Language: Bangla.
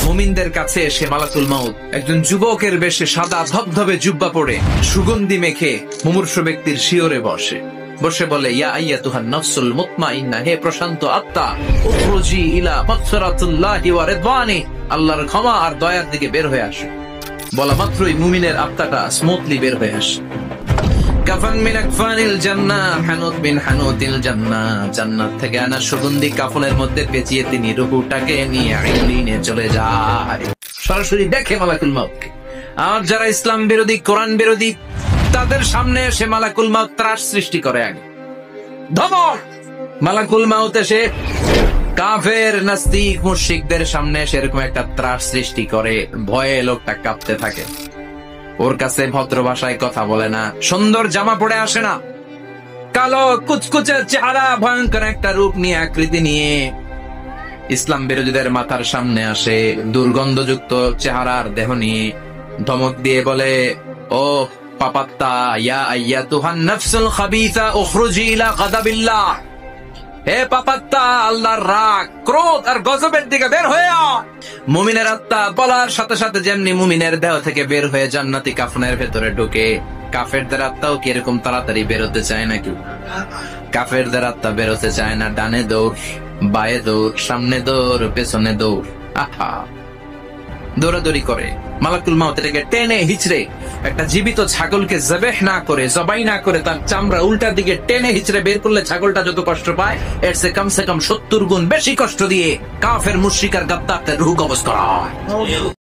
মুমিনদের কাছে এসে মালাকুল মাউত একজন যুবকের বেশে সাদা ধবধবে জুব্বা পরে সুগন্ধি মেখে মুমূর্ষু ব্যক্তির শিয়রে বসে বলে, ইয়া আইয়াতুহান নাফসুল মুতমাইন্নাহ, হে প্রশান্ত আত্মা, উখরুজি ইলা মাগফিরাতিল্লাহি ওয়া রিদওয়ানি, আল্লাহর ক্ষমা আর দয়ার দিকে বের হয়ে আসো। বলা মাত্রই মুমিনের আত্মাটা স্মুথলি বের হয়ে আসে। কাফান মিন আকফানিল জান্নাহ, হানুত বিন হানুতিল জান্নাহ, জান্নাত থেকে আনা সুগন্ধি কাফনের মধ্যে পেঁচিয়ে তিনি রূহটাকে নিয়ে ইলিনে চলে যায়। সরাসরি দেখে মালাকুল মাউতকে। আর যারা ইসলাম বিরোধী, কোরআন বিরোধী, তাদের সামনে এসে মালাকুল মাউত ত্রাস সৃষ্টি করে। আগে ধমক মালাকুল মাউত এসে কাফের নাস্তিক মুশরিকদের সামনে সেরকম একটা ত্রাস সৃষ্টি করে, ভয়ে লোকটা কাঁপতে থাকে। ওর কাছে ভদ্র ভাষায় কথা বলে না, সুন্দর জামা পরে আসে না, কালো কুচকুচে চেহারা, ভয়ঙ্কর একটা রূপ নিয়ে, আকৃতি নিয়ে ইসলাম বিরোধীদের মাথার সামনে আসে, দুর্গন্ধযুক্ত চেহারার দেহ নিয়ে ধমক দিয়ে বলে, ও পাপাত্তা, ইয়া আইয়াতুহান নাফসুল খাবিসা উখরুজি ইলা গাদাবিল্লাহ, হে পাপাত্তা, আল্লাহর রাগ, ক্রোধ আর গজবের দিকে বের হয়ে আ। মুমিনের আত্মা বলার সাথে সাথে যেমনি মুমিনের দেহ থেকে বের হয়ে জান্নাতি কাফনের ভেতরে ঢুকে, কাফেরদের আত্মাও কি এরকম তাড়াতাড়ি বেরোতে চায় নাকি? কাফেরদের আত্মা বেরোতে চায় না, ডানে দৌড়, বায়ে দৌড়, সামনে দৌড়, পেছনে দৌড়, আহা দৌড়াদৌড়ি করে। মালাকুল মাউত এটাকে টেনে হিচড়ে, একটা জীবিত ছাগলকে জবাই না করে তার চামড়া উল্টা দিকে টেনে হিচড়ে বের করলে ছাগলটা যত কষ্ট পায়, এর সে কম 70 গুণ বেশি কষ্ট দিয়ে কাফের মুশরিক আর গাদ্দারদের রূহ কবজ করা হয়।